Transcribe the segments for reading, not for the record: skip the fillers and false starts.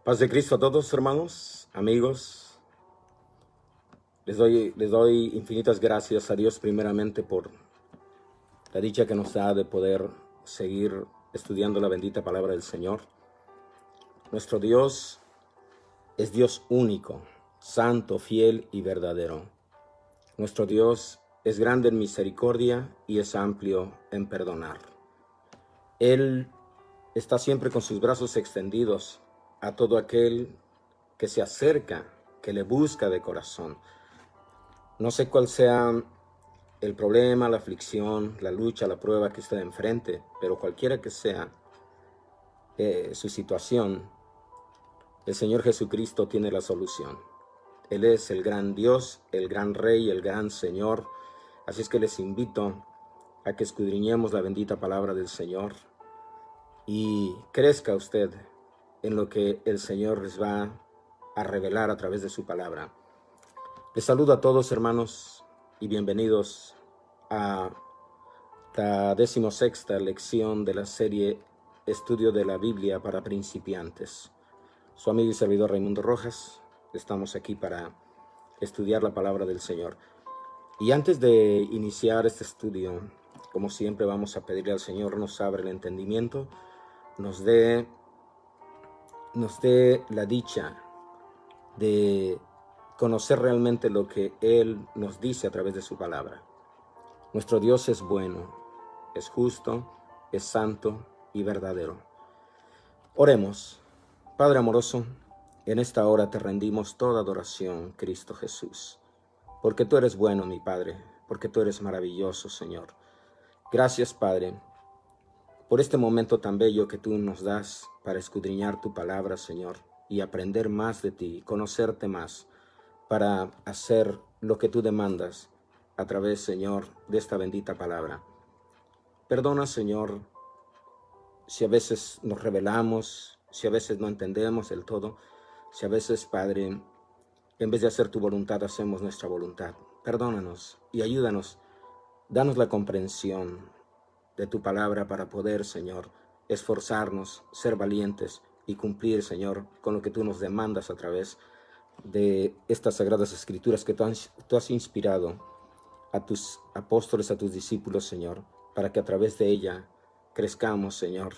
Paz de Cristo a todos, hermanos, amigos. Les doy infinitas gracias a Dios primeramente por la dicha que nos da de poder seguir estudiando la bendita palabra del Señor. Nuestro Dios es Dios único, santo, fiel y verdadero. Nuestro Dios es grande en misericordia y es amplio en perdonar. Él está siempre con sus brazos extendidos a todo aquel que se acerca, que le busca de corazón. No sé cuál sea el problema, la aflicción, la lucha, la prueba que usted enfrente, pero cualquiera que sea su situación, el Señor Jesucristo tiene la solución. Él es el gran Dios, el gran Rey, el gran Señor. Así es que les invito a que escudriñemos la bendita palabra del Señor y crezca usted en lo que el Señor les va a revelar a través de su palabra. Les saludo a todos, hermanos, y bienvenidos a la 16ª lección de la serie Estudio de la Biblia para Principiantes. Su amigo y servidor Raimundo Rojas, estamos aquí para estudiar la palabra del Señor. Y antes de iniciar este estudio, como siempre vamos a pedirle al Señor nos abra el entendimiento, nos dé la dicha de conocer realmente lo que Él nos dice a través de su palabra. Nuestro Dios es bueno, es justo, es santo y verdadero. Oremos. Padre amoroso, en esta hora te rendimos toda adoración, Cristo Jesús, porque tú eres bueno, mi Padre, porque tú eres maravilloso, Señor. Gracias, Padre, por este momento tan bello que tú nos das para escudriñar tu palabra, Señor, y aprender más de ti, conocerte más, para hacer lo que tú demandas a través, Señor, de esta bendita palabra. Perdona, Señor, si a veces nos rebelamos, si a veces no entendemos del todo, si a veces, Padre, en vez de hacer tu voluntad, hacemos nuestra voluntad. Perdónanos y ayúdanos, danos la comprensión de tu palabra para poder, Señor, esforzarnos, ser valientes y cumplir, Señor, con lo que tú nos demandas a través de estas sagradas escrituras que tú has inspirado a tus apóstoles, a tus discípulos, Señor, para que a través de ella crezcamos, Señor,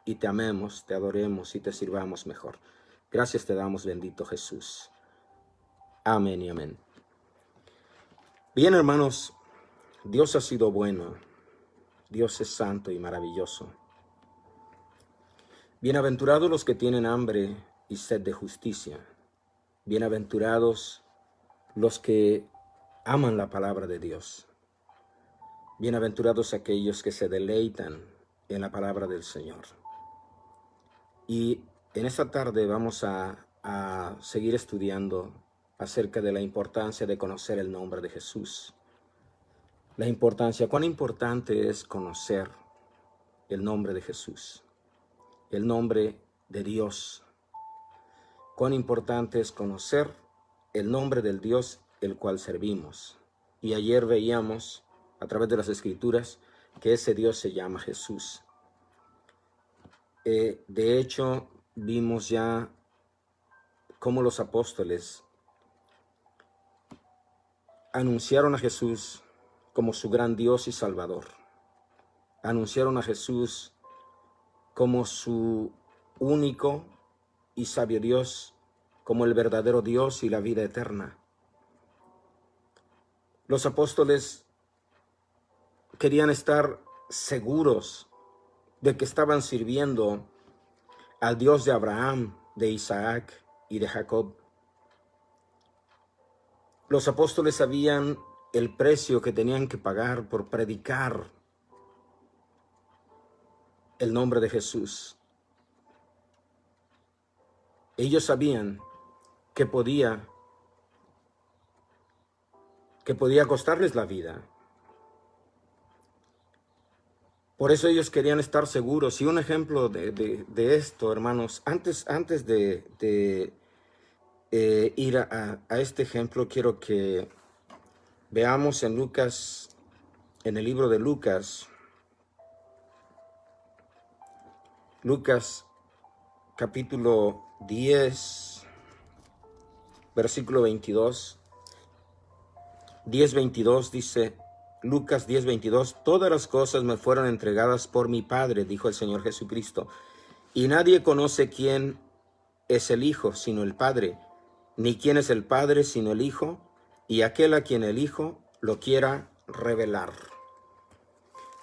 y te amemos, te adoremos y te sirvamos mejor. Gracias te damos, bendito Jesús. Amén y amén. Bien, hermanos, Dios ha sido bueno. Dios es santo y maravilloso. Bienaventurados los que tienen hambre y sed de justicia. Bienaventurados los que aman la palabra de Dios. Bienaventurados aquellos que se deleitan en la palabra del Señor. Y en esta tarde vamos a seguir estudiando acerca de la importancia de conocer el nombre de Jesús. La importancia, cuán importante es conocer el nombre de Jesús, el nombre de Dios. Cuán importante es conocer el nombre del Dios el cual servimos. Y ayer veíamos a través de las Escrituras que ese Dios se llama Jesús. De hecho, vimos ya cómo los apóstoles anunciaron a Jesús como su gran Dios y Salvador. Anunciaron a Jesús como su único y sabio Dios, como el verdadero Dios y la vida eterna. Los apóstoles querían estar seguros de que estaban sirviendo al Dios de Abraham, de Isaac y de Jacob. Los apóstoles sabían el precio que tenían que pagar por predicar el nombre de Jesús. Ellos sabían que podía costarles la vida. Por eso ellos querían estar seguros. Y un ejemplo de esto, hermanos, antes de ir a este ejemplo, quiero que veamos en Lucas, en el libro de Lucas capítulo 10, versículo 22. 10:22 dice, Lucas 10:22, todas las cosas me fueron entregadas por mi Padre, dijo el Señor Jesucristo, y nadie conoce quién es el Hijo sino el Padre, ni quién es el Padre sino el Hijo, y aquel a quien el Hijo lo quiera revelar.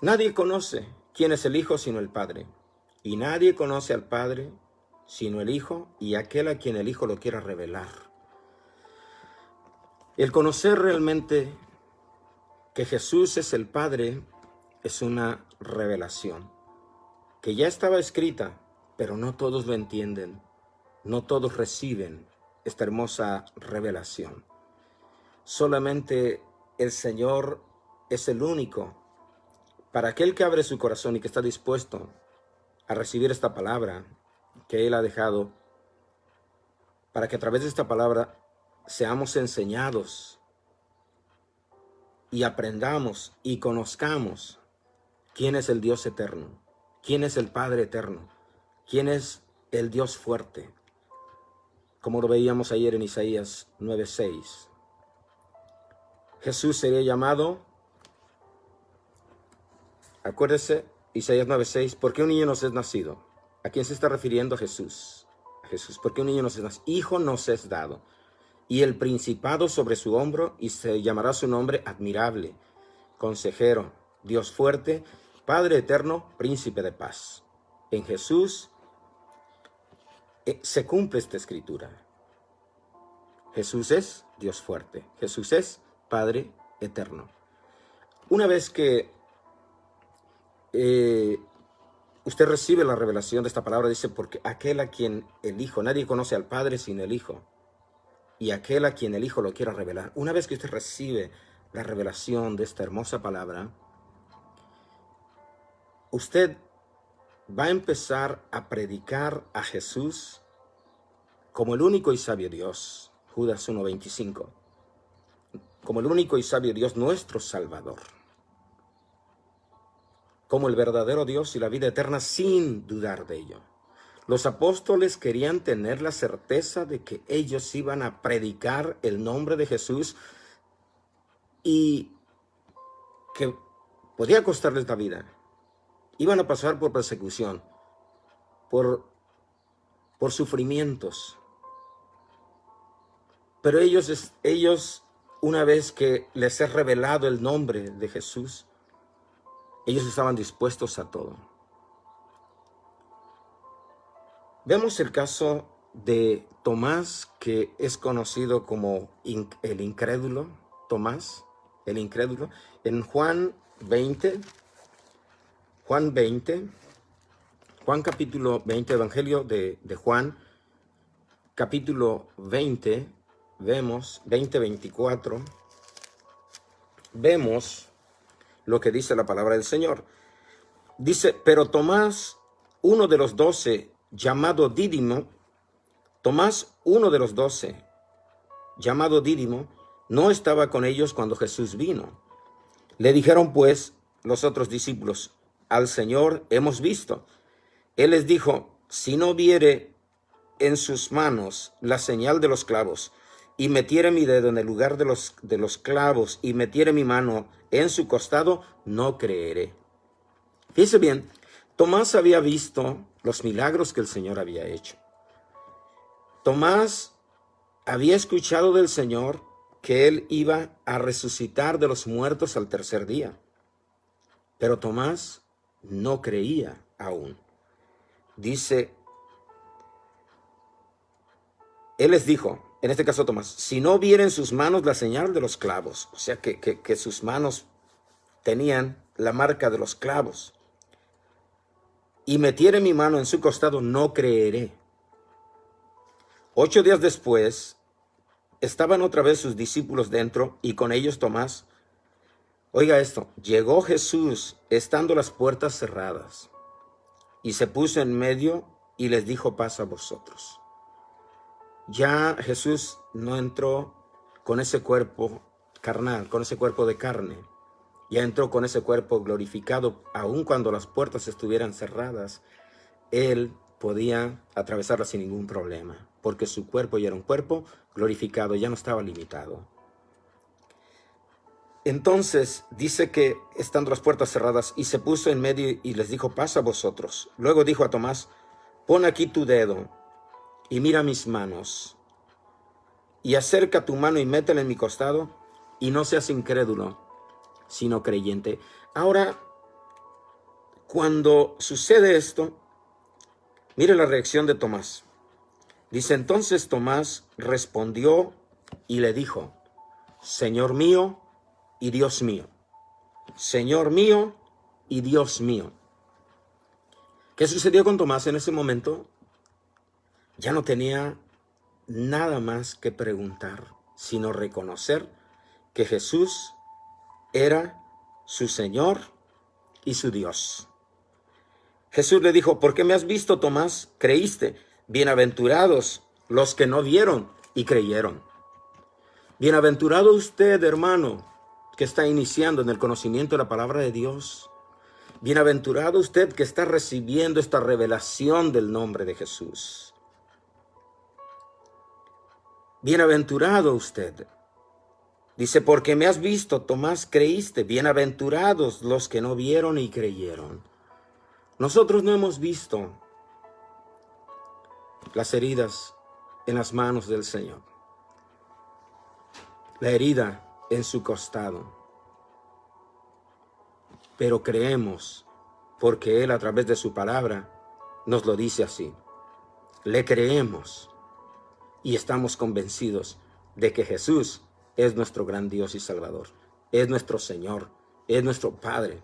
Nadie conoce quién es el Hijo sino el Padre, y nadie conoce al Padre sino el Hijo, y aquel a quien el Hijo lo quiera revelar. El conocer realmente que Jesús es el Padre es una revelación que ya estaba escrita, pero no todos lo entienden, no todos reciben esta hermosa revelación. Solamente el Señor es el único. Para aquel que abre su corazón y que está dispuesto a recibir esta palabra que Él ha dejado, para que a través de esta palabra seamos enseñados y aprendamos y conozcamos quién es el Dios eterno, quién es el Padre eterno, quién es el Dios fuerte, como lo veíamos ayer en Isaías 9:6. Jesús sería llamado, acuérdese, Isaías 9:6, ¿por qué un niño nos es nacido? ¿A quién se está refiriendo? A Jesús. A Jesús, ¿por qué un niño nos es nacido? Hijo nos es dado, y el principado sobre su hombro, y se llamará su nombre admirable, consejero, Dios fuerte, Padre eterno, príncipe de paz. En Jesús se cumple esta escritura. Jesús es Dios fuerte, Jesús es Padre eterno. Una vez que usted recibe la revelación de esta palabra, dice, porque aquel a quien el Hijo, nadie conoce al Padre sino el Hijo, y aquel a quien el Hijo lo quiera revelar. Una vez que usted recibe la revelación de esta hermosa palabra, usted va a empezar a predicar a Jesús como el único y sabio Dios, Judas 1:25, como el único y sabio Dios, nuestro Salvador, como el verdadero Dios y la vida eterna, sin dudar de ello. Los apóstoles querían tener la certeza de que ellos iban a predicar el nombre de Jesús y que podía costarles la vida. Iban a pasar por persecución, por sufrimientos. Pero ellos, una vez que les es revelado el nombre de Jesús, ellos estaban dispuestos a todo. Vemos el caso de Tomás, que es conocido como el incrédulo, Tomás, el incrédulo, en Juan capítulo 20, Evangelio de Juan, capítulo 20, vemos, 20:24, vemos lo que dice la palabra del Señor. Dice, pero Tomás, uno de los 12, llamado Dídimo, no estaba con ellos cuando Jesús vino. Le dijeron pues los otros discípulos, al Señor hemos visto. Él les dijo, si no viere en sus manos la señal de los clavos, y metiere mi dedo en el lugar de los clavos, y metiere mi mano en su costado, no creeré. Fíjese bien, Tomás había visto los milagros que el Señor había hecho. Tomás había escuchado del Señor que Él iba a resucitar de los muertos al tercer día. Pero Tomás no creía aún. Dice, Él les dijo, en este caso Tomás, si no viera en sus manos la señal de los clavos, o sea que sus manos tenían la marca de los clavos, y metiere mi mano en su costado, no creeré. 8 días después, estaban otra vez sus discípulos dentro, y con ellos Tomás. Oiga esto, llegó Jesús estando las puertas cerradas, y se puso en medio y les dijo, paz a vosotros. Ya Jesús no entró con ese cuerpo carnal, con ese cuerpo de carne. Ya entró con ese cuerpo glorificado, aun cuando las puertas estuvieran cerradas. Él podía atravesarla sin ningún problema, porque su cuerpo ya era un cuerpo glorificado, ya no estaba limitado. Entonces dice que estando las puertas cerradas, y se puso en medio y les dijo: pasa vosotros. Luego dijo a Tomás: pon aquí tu dedo y mira mis manos, y acerca tu mano y métela en mi costado, y no seas incrédulo, sino creyente. Ahora, cuando sucede esto, mire la reacción de Tomás. Dice: entonces Tomás respondió y le dijo: Señor mío y Dios mío. Señor mío y Dios mío. ¿Qué sucedió con Tomás en ese momento? Ya no tenía nada más que preguntar, sino reconocer que Jesús era su Señor y su Dios. Jesús le dijo: ¿por qué me has visto, Tomás? ¿Creíste? Bienaventurados los que no vieron y creyeron. Bienaventurado usted, hermano, que está iniciando en el conocimiento de la palabra de Dios. Bienaventurado usted que está recibiendo esta revelación del nombre de Jesús. Bienaventurado usted. Dice: porque me has visto, Tomás, creíste. Bienaventurados los que no vieron y creyeron. Nosotros no hemos visto las heridas en las manos del Señor, la herida en su costado, pero creemos porque Él, a través de su palabra, nos lo dice así. Le creemos y estamos convencidos de que Jesús es nuestro gran Dios y Salvador, es nuestro Señor, es nuestro Padre,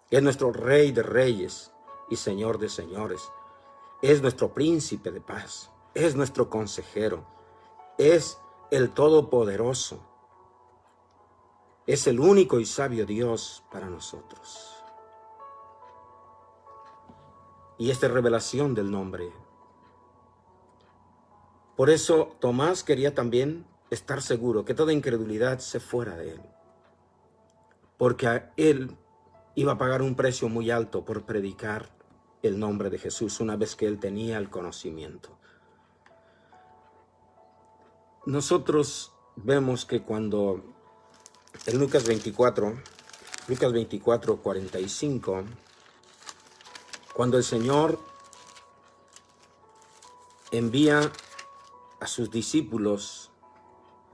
es nuestro Rey de reyes y Señor de señores, es nuestro príncipe de paz, es nuestro consejero, es el Todopoderoso, es el único y sabio Dios para nosotros. Y esta es revelación del nombre. Por eso Tomás quería también estar seguro que toda incredulidad se fuera de él, porque a él iba a pagar un precio muy alto por predicar el nombre de Jesús una vez que él tenía el conocimiento. Nosotros vemos que cuando en Lucas 24, 45, cuando el Señor envía a sus discípulos,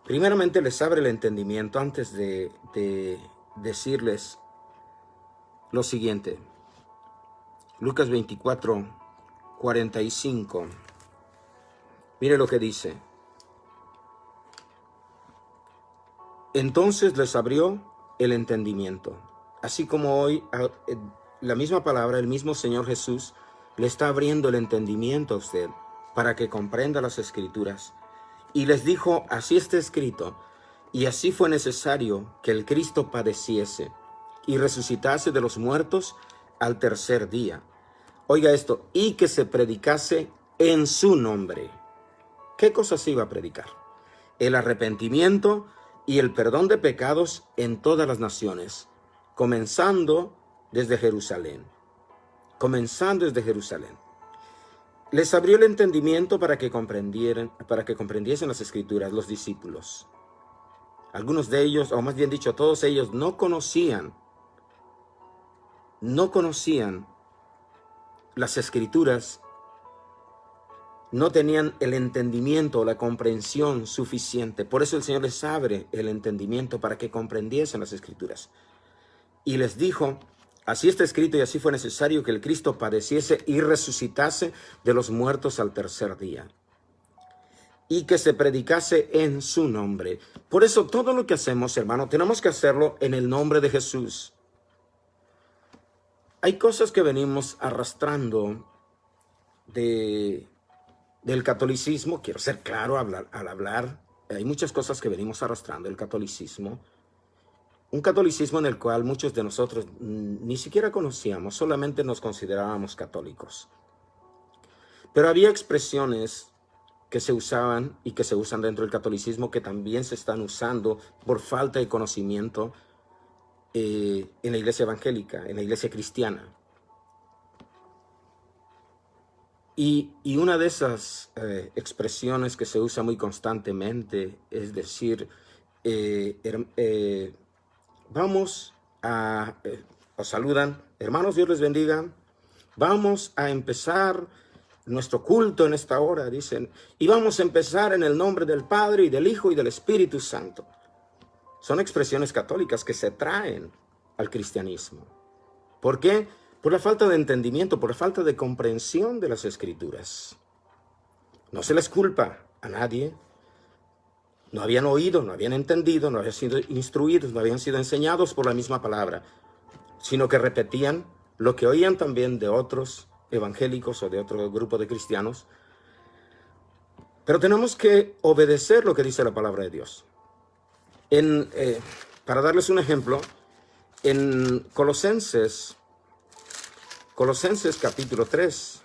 primeramente les abre el entendimiento antes de decirles lo siguiente. Lucas 24, 45. Mire lo que dice. Entonces les abrió el entendimiento. Así como hoy la misma palabra, el mismo Señor Jesús le está abriendo el entendimiento a usted para que comprenda las Escrituras. Y les dijo: así está escrito, y así fue necesario que el Cristo padeciese y resucitase de los muertos al tercer día. Oiga esto: y que se predicase en su nombre. ¿Qué cosa se iba a predicar? El arrepentimiento y el perdón de pecados en todas las naciones, comenzando desde Jerusalén. Comenzando desde Jerusalén. Les abrió el entendimiento para que comprendiesen las Escrituras, los discípulos. Algunos de ellos, o más bien dicho, todos ellos no conocían las Escrituras, no tenían el entendimiento o la comprensión suficiente. Por eso el Señor les abre el entendimiento para que comprendiesen las Escrituras. Y les dijo: así está escrito y así fue necesario que el Cristo padeciese y resucitase de los muertos al tercer día. Y que se predicase en su nombre. Por eso todo lo que hacemos, hermano, tenemos que hacerlo en el nombre de Jesús. Hay cosas que venimos arrastrando del catolicismo. Quiero ser claro al hablar. Hay muchas cosas que venimos arrastrando del catolicismo. Un catolicismo en el cual muchos de nosotros ni siquiera conocíamos, solamente nos considerábamos católicos. Pero había expresiones que se usaban y que se usan dentro del catolicismo que también se están usando por falta de conocimiento en la iglesia evangélica, en la iglesia cristiana. Y una de esas expresiones que se usa muy constantemente es decir, vamos a, os saludan, hermanos, Dios les bendiga, vamos a empezar nuestro culto en esta hora, dicen, y vamos a empezar en el nombre del Padre y del Hijo y del Espíritu Santo. Son expresiones católicas que se traen al cristianismo. ¿Por qué? Por la falta de entendimiento, por la falta de comprensión de las Escrituras. No se les culpa a nadie. No habían oído, no habían entendido, no habían sido instruidos, no habían sido enseñados por la misma palabra, sino que repetían lo que oían también de otros evangélicos o de otro grupo de cristianos. Pero tenemos que obedecer lo que dice la palabra de Dios. Para darles un ejemplo, en Colosenses capítulo 3.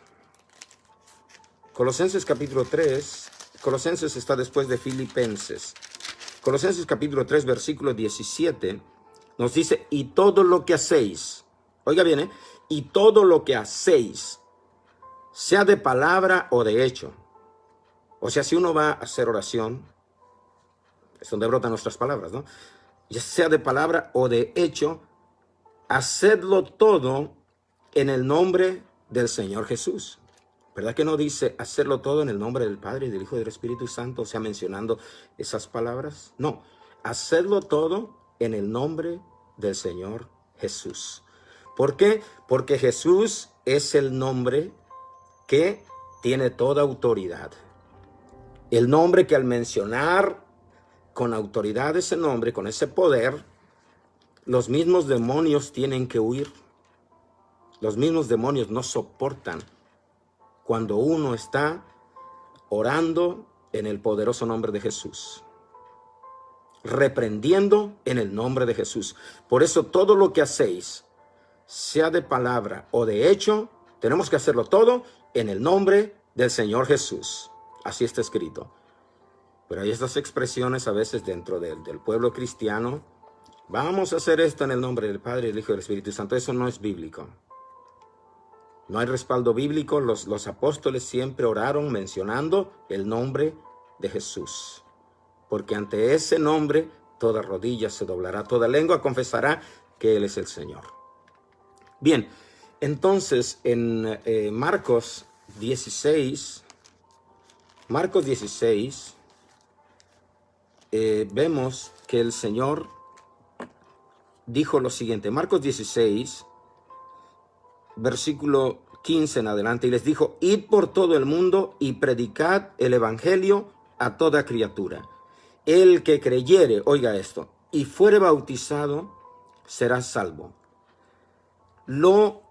Colosenses capítulo 3. Colosenses está después de Filipenses. Colosenses capítulo 3, versículo 17, nos dice, y todo lo que hacéis, oiga bien, y todo lo que hacéis, sea de palabra o de hecho. O sea, si uno va a hacer oración, es donde brotan nuestras palabras, ¿no? Ya sea de palabra o de hecho, hacedlo todo en el nombre del Señor Jesús. ¿Verdad que no dice hacerlo todo en el nombre del Padre y del Hijo y del Espíritu Santo? O sea, mencionando esas palabras. No, hacedlo todo en el nombre del Señor Jesús. ¿Por qué? Porque Jesús es el nombre que tiene toda autoridad. El nombre que al mencionar con autoridad ese nombre, con ese poder, los mismos demonios tienen que huir. Los mismos demonios no soportan cuando uno está orando en el poderoso nombre de Jesús, reprendiendo en el nombre de Jesús. Por eso todo lo que hacéis, sea de palabra o de hecho, tenemos que hacerlo todo en el nombre del Señor Jesús. Así está escrito. Pero hay estas expresiones a veces dentro del pueblo cristiano. Vamos a hacer esto en el nombre del Padre, del Hijo y del Espíritu Santo. Eso no es bíblico. No hay respaldo bíblico. Los apóstoles siempre oraron mencionando el nombre de Jesús. Porque ante ese nombre toda rodilla se doblará, toda lengua confesará que Él es el Señor. Bien, entonces en Marcos 16, vemos que el Señor dijo lo siguiente. Marcos 16, versículo 15 en adelante, y les dijo, id por todo el mundo y predicad el evangelio a toda criatura. El que creyere, oiga esto, y fuere bautizado, será salvo. Lo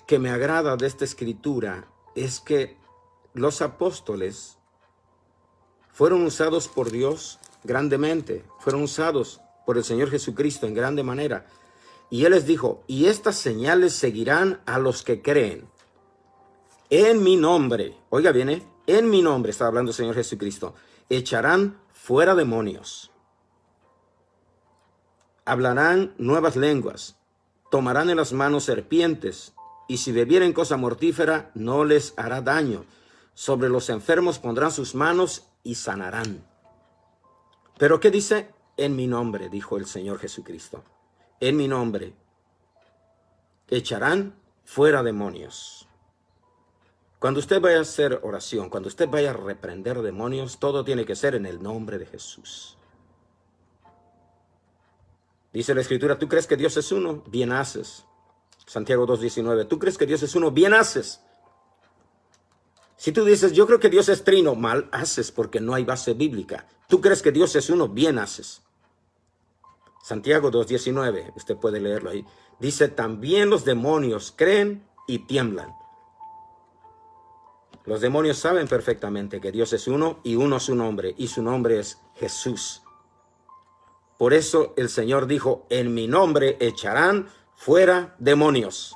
que me agrada de esta escritura es que los apóstoles fueron usados por Dios grandemente, fueron usados por el Señor Jesucristo en grande manera. Y Él les dijo, y estas señales seguirán a los que creen. En mi nombre, oiga bien, en mi nombre, está hablando el Señor Jesucristo, echarán fuera demonios, hablarán nuevas lenguas, tomarán en las manos serpientes, y si bebieren cosa mortífera, no les hará daño. Sobre los enfermos pondrán sus manos y sanarán. ¿Pero qué dice? En mi nombre, dijo el Señor Jesucristo. En mi nombre echarán fuera demonios. Cuando usted vaya a hacer oración, cuando usted vaya a reprender demonios, todo tiene que ser en el nombre de Jesús. Dice la Escritura, ¿tú crees que Dios es uno? Bien haces. Santiago 2:19, ¿tú crees que Dios es uno? Bien haces. Si tú dices, yo creo que Dios es trino, mal haces porque no hay base bíblica. ¿Tú crees que Dios es uno? Bien haces. Santiago 2:19, usted puede leerlo ahí. Dice, también los demonios creen y tiemblan. Los demonios saben perfectamente que Dios es uno y uno su nombre, y su nombre es Jesús. Por eso el Señor dijo, en mi nombre echarán fuera demonios.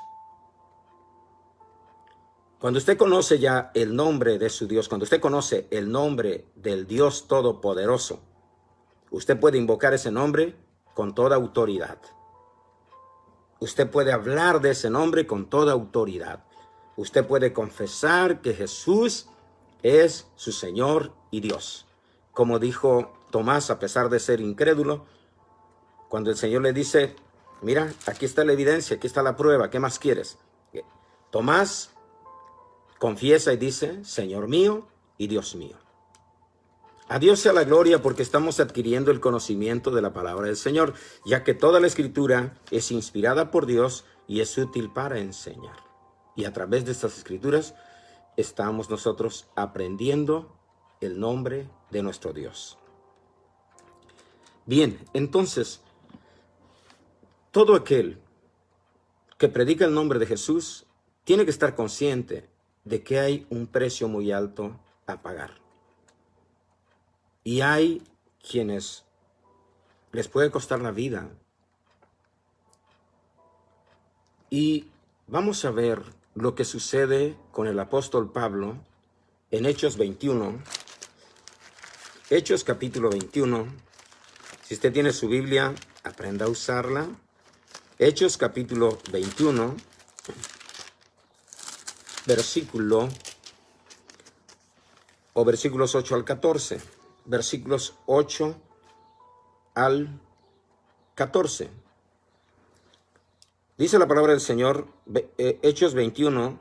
Cuando usted conoce ya el nombre de su Dios, cuando usted conoce el nombre del Dios Todopoderoso, usted puede invocar ese nombre con toda autoridad. Usted puede hablar de ese nombre con toda autoridad. usted puede confesar que Jesús es su Señor y Dios. Como dijo Tomás, a pesar de ser incrédulo, cuando el Señor le dice, mira, aquí está la evidencia, aquí está la prueba, ¿qué más quieres? Tomás confiesa y dice, Señor mío y Dios mío. A Dios sea la gloria porque estamos adquiriendo el conocimiento de la palabra del Señor, ya que toda la Escritura es inspirada por Dios y es útil para enseñar. Y a través de estas Escrituras estamos nosotros aprendiendo el nombre de nuestro Dios. Bien, entonces, todo aquel que predica el nombre de Jesús tiene que estar consciente de que hay un precio muy alto a pagar. Y hay quienes les puede costar la vida. Y vamos a ver lo que sucede con el apóstol Pablo en Hechos 21. Hechos capítulo 21. Si usted tiene su Biblia, aprenda a usarla. Hechos capítulo 21, versículos 8 al 14. Versículos 8 al 14. Dice la palabra del Señor, Hechos 21,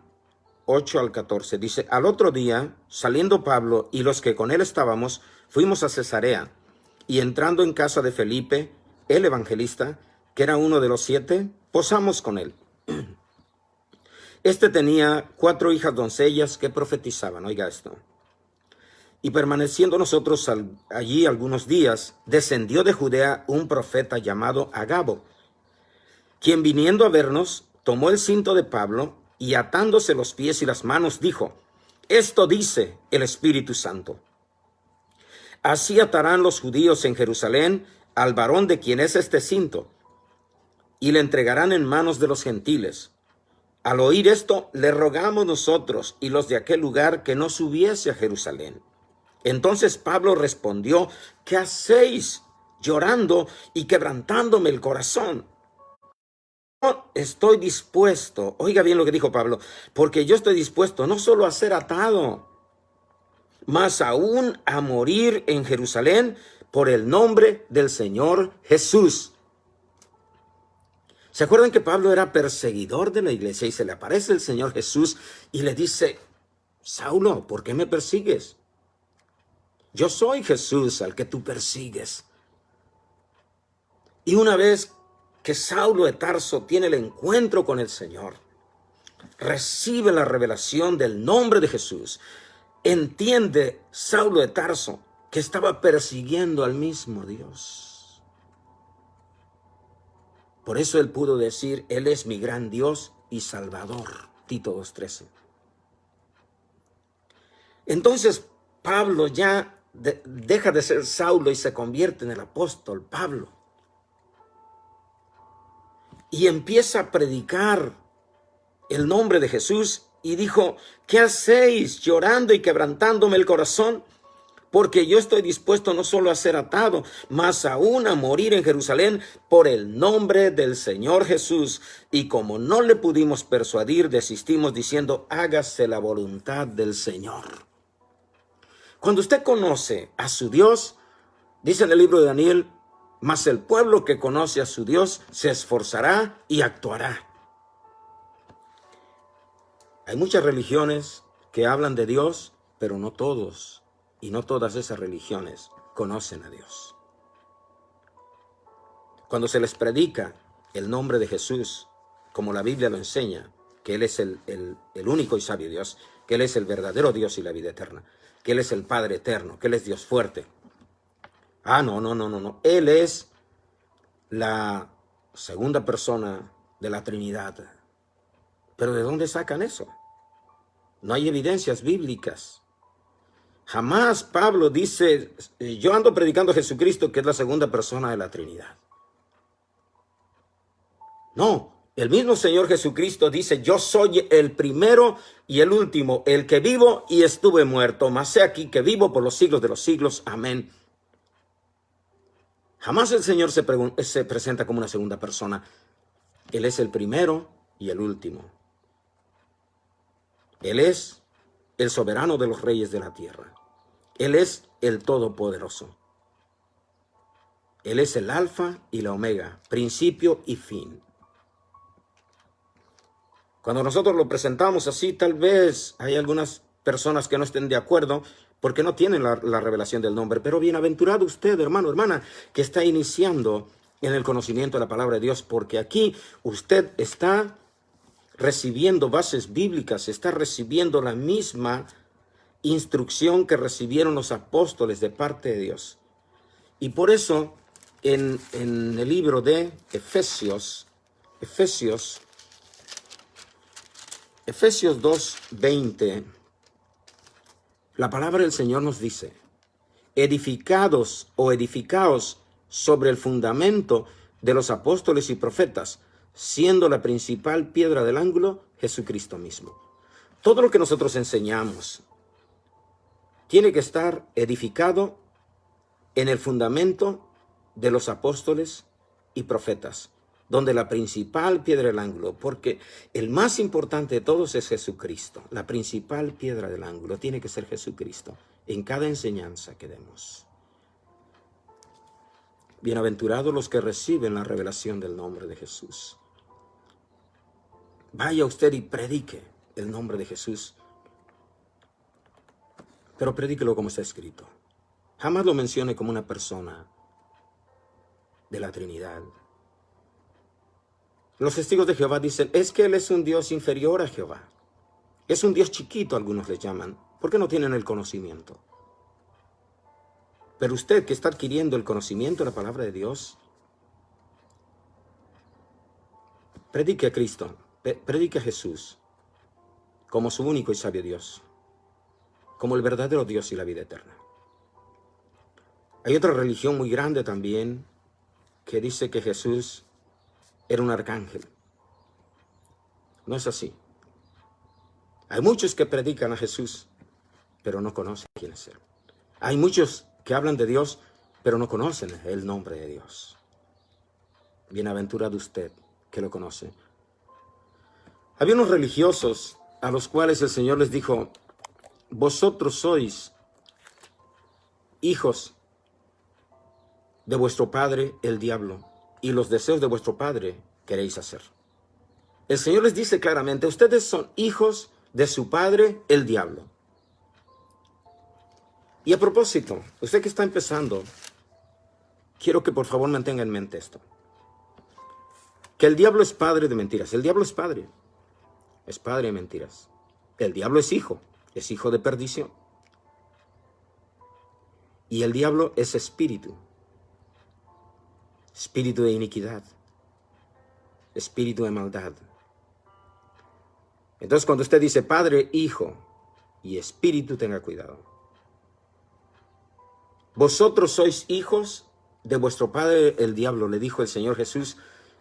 8 al 14. Dice, al otro día, saliendo Pablo y los que con él estábamos, fuimos a Cesarea, y entrando en casa de Felipe, el evangelista, que era uno de los 7, posamos con él. Este tenía 4 hijas doncellas que profetizaban, oiga esto. Y permaneciendo nosotros allí algunos días, descendió de Judea un profeta llamado Agabo, quien viniendo a vernos, tomó el cinto de Pablo y atándose los pies y las manos, dijo, esto dice el Espíritu Santo. Así atarán los judíos en Jerusalén al varón de quien es este cinto, y le entregarán en manos de los gentiles. Al oír esto, le rogamos nosotros y los de aquel lugar que no subiese a Jerusalén. Entonces Pablo respondió, ¿qué hacéis llorando y quebrantándome el corazón? Yo estoy dispuesto, oiga bien lo que dijo Pablo, porque yo estoy dispuesto no solo a ser atado, mas aún a morir en Jerusalén por el nombre del Señor Jesús. ¿Se acuerdan que Pablo era perseguidor de la iglesia y se le aparece el Señor Jesús y le dice, Saulo, ¿por qué me persigues? Yo soy Jesús al que tú persigues. Y una vez que Saulo de Tarso tiene el encuentro con el Señor, recibe la revelación del nombre de Jesús, entiende Saulo de Tarso que estaba persiguiendo al mismo Dios. Por eso él pudo decir, Él es mi gran Dios y Salvador. Tito 2:13. Entonces Pablo ya deja de ser Saulo y se convierte en el apóstol Pablo. Y empieza a predicar el nombre de Jesús y dijo, ¿qué hacéis llorando y quebrantándome el corazón? Porque yo estoy dispuesto no solo a ser atado, mas aún a morir en Jerusalén por el nombre del Señor Jesús. Y como no le pudimos persuadir, desistimos diciendo, hágase la voluntad del Señor. Cuando usted conoce a su Dios, dice en el libro de Daniel, mas el pueblo que conoce a su Dios se esforzará y actuará. Hay muchas religiones que hablan de Dios, pero no todos. Y no todas esas religiones conocen a Dios. Cuando se les predica el nombre de Jesús, como la Biblia lo enseña, que Él es el único y sabio Dios, que Él es el verdadero Dios y la vida eterna, que Él es el Padre eterno, que Él es Dios fuerte. No. Él es la segunda persona de la Trinidad. ¿Pero de dónde sacan eso? No hay evidencias bíblicas. Jamás Pablo dice, yo ando predicando a Jesucristo, que es la segunda persona de la Trinidad. No, el mismo Señor Jesucristo dice, yo soy el primero y el último, el que vivo y estuve muerto, mas he aquí que vivo por los siglos de los siglos. Amén. Jamás el Señor se presenta como una segunda persona. Él es el primero y el último. Él es el soberano de los reyes de la tierra. Él es el todopoderoso. Él es el alfa y la omega, principio y fin. Cuando nosotros lo presentamos así, tal vez hay algunas personas que no estén de acuerdo porque no tienen la revelación del nombre. Pero bienaventurado usted, hermano, hermana, que está iniciando en el conocimiento de la palabra de Dios, porque aquí usted está recibiendo bases bíblicas, está recibiendo la misma instrucción que recibieron los apóstoles de parte de Dios. Y por eso en el libro de Efesios 2:20, la palabra del Señor nos dice: edificados o edificaos sobre el fundamento de los apóstoles y profetas, siendo la principal piedra del ángulo Jesucristo mismo. Todo lo que nosotros enseñamos tiene que estar edificado en el fundamento de los apóstoles y profetas, donde la principal piedra del ángulo, porque el más importante de todos es Jesucristo. La principal piedra del ángulo tiene que ser Jesucristo en cada enseñanza que demos. Bienaventurados los que reciben la revelación del nombre de Jesús. Vaya usted y predique el nombre de Jesús, pero predíquelo como está escrito. Jamás lo mencione como una persona de la Trinidad. Los testigos de Jehová dicen: es que Él es un Dios inferior a Jehová. Es un Dios chiquito, algunos le llaman, porque no tienen el conocimiento. Pero usted que está adquiriendo el conocimiento de la palabra de Dios, predique a Cristo, predique a Jesús como su único y sabio Dios, como el verdadero Dios y la vida eterna. Hay otra religión muy grande también que dice que Jesús era un arcángel. No es así. Hay muchos que predican a Jesús, pero no conocen quién es Él. Hay muchos que hablan de Dios, pero no conocen el nombre de Dios. Bienaventurado usted que lo conoce. Había unos religiosos a los cuales el Señor les dijo: vosotros sois hijos de vuestro padre el diablo, y los deseos de vuestro padre queréis hacer. El Señor les dice claramente: ustedes son hijos de su padre el diablo. Y a propósito, usted que está empezando, quiero que por favor mantenga en mente esto: que el diablo es padre de mentiras. El diablo es padre de mentiras. El diablo es hijo de perdición. Y el diablo es espíritu de iniquidad, espíritu de maldad. Entonces, cuando usted dice Padre, Hijo y Espíritu, tenga cuidado. Vosotros sois hijos de vuestro padre el diablo, le dijo el Señor Jesús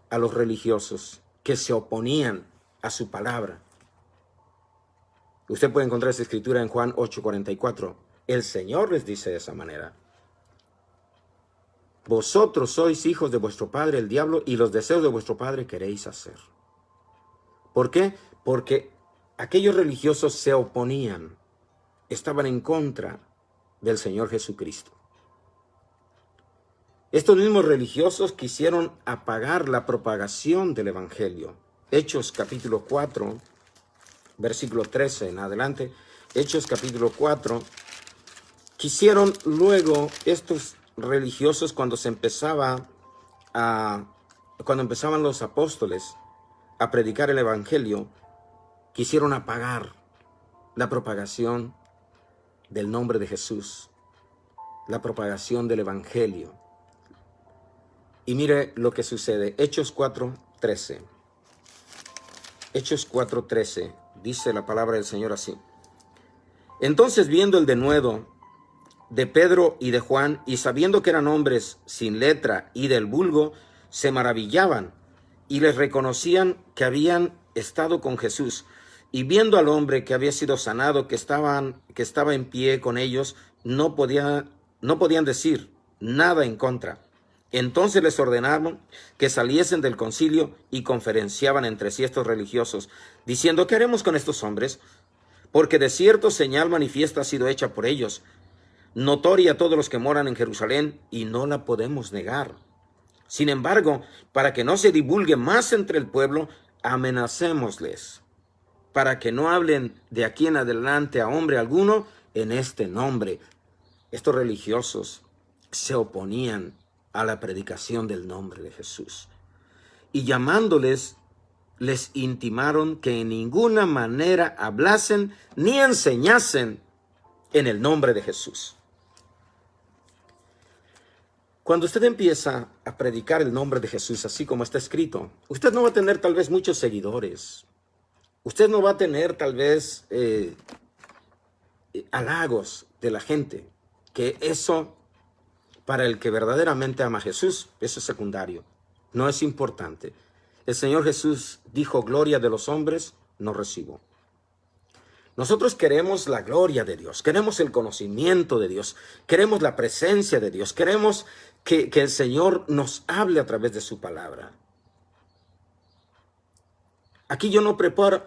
a los religiosos que se oponían a su palabra. Usted puede encontrar esa escritura en Juan 8:44. El Señor les dice de esa manera: vosotros sois hijos de vuestro padre el diablo, y los deseos de vuestro padre queréis hacer. ¿Por qué? Porque aquellos religiosos se oponían, estaban en contra del Señor Jesucristo. Estos mismos religiosos quisieron apagar la propagación del Evangelio. Hechos capítulo 4, versículo 13 en adelante. Hechos capítulo 4. Quisieron luego estos religiosos, cuando empezaban los apóstoles a predicar el Evangelio, quisieron apagar la propagación del nombre de Jesús, la propagación del Evangelio. Y mire lo que sucede. Hechos 4:13. Hechos 4:13. Dice la palabra del Señor así: entonces, viendo el denuedo de Pedro y de Juan, y sabiendo que eran hombres sin letra y del vulgo, se maravillaban y les reconocían que habían estado con Jesús. Y viendo al hombre que había sido sanado, que estaba en pie con ellos, no podían decir nada en contra. Entonces les ordenaron que saliesen del concilio, y conferenciaban entre sí estos religiosos, diciendo: ¿qué haremos con estos hombres? porque de cierto señal manifiesta ha sido hecha por ellos, notoria a todos los que moran en Jerusalén, y no la podemos negar. Sin embargo, para que no se divulgue más entre el pueblo, amenacémosles, para que no hablen de aquí en adelante a hombre alguno en este nombre. Estos religiosos se oponían a la predicación del nombre de Jesús. Y llamándoles, les intimaron que en ninguna manera hablasen ni enseñasen en el nombre de Jesús. Cuando usted empieza a predicar el nombre de Jesús, así como está escrito, usted no va a tener tal vez muchos seguidores. Usted no va a tener tal vez halagos de la gente, que eso, para el que verdaderamente ama a Jesús, eso es secundario, no es importante. El Señor Jesús dijo, gloria de los hombres no recibo. Nosotros queremos la gloria de Dios, queremos el conocimiento de Dios, queremos la presencia de Dios, queremos que el Señor nos hable a través de su palabra. Aquí yo no preparo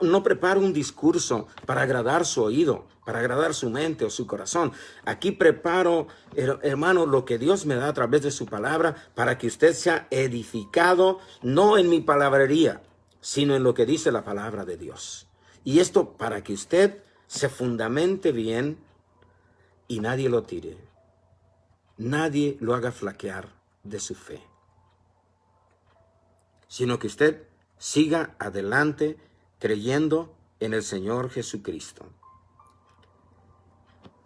un discurso para agradar su oído, para agradar su mente o su corazón. Aquí preparo, hermano, lo que Dios me da a través de su palabra para que usted sea edificado, no en mi palabrería, sino en lo que dice la palabra de Dios. Y esto para que usted se fundamente bien y nadie lo tire. Nadie lo haga flaquear de su fe. Sino que usted siga adelante creyendo en el Señor Jesucristo.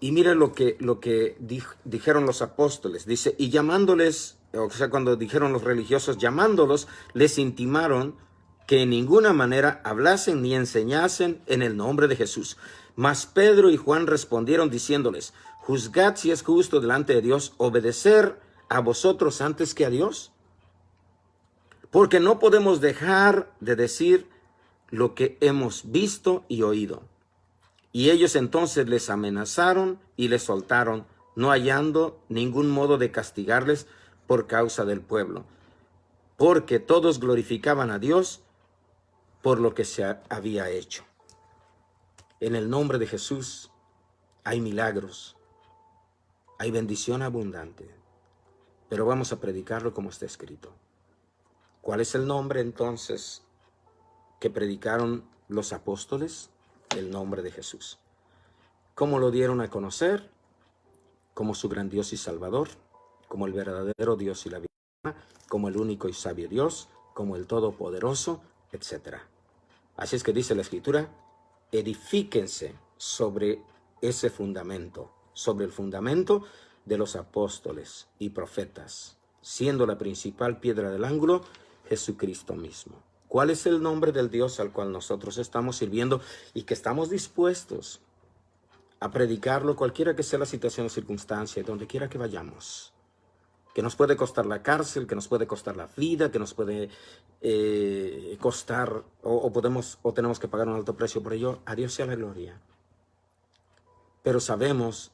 Y mire lo que dijeron los apóstoles. Dice, y llamándoles, o sea, cuando dijeron los religiosos, llamándolos, les intimaron que en ninguna manera hablasen ni enseñasen en el nombre de Jesús. Mas Pedro y Juan respondieron diciéndoles, juzgad si es justo delante de Dios obedecer a vosotros antes que a Dios. Porque no podemos dejar de decir lo que hemos visto y oído. Y ellos entonces les amenazaron y les soltaron, no hallando ningún modo de castigarles por causa del pueblo, porque todos glorificaban a Dios por lo que se había hecho. En el nombre de Jesús hay milagros, hay bendición abundante, pero vamos a predicarlo como está escrito. ¿Cuál es el nombre entonces que predicaron los apóstoles? El nombre de Jesús. ¿Cómo lo dieron a conocer? Como su gran Dios y Salvador, como el verdadero Dios y la vida, como el único y sabio Dios, como el Todopoderoso, etc. Así es que dice la Escritura, edifíquense sobre ese fundamento, sobre el fundamento de los apóstoles y profetas, siendo la principal piedra del ángulo Jesucristo mismo. ¿Cuál es el nombre del Dios al cual nosotros estamos sirviendo y que estamos dispuestos a predicarlo cualquiera que sea la situación o circunstancia, donde quiera que vayamos? Que nos puede costar la cárcel, que nos puede costar la vida, que nos puede costar o tenemos que pagar un alto precio por ello. A Dios sea la gloria. Pero sabemos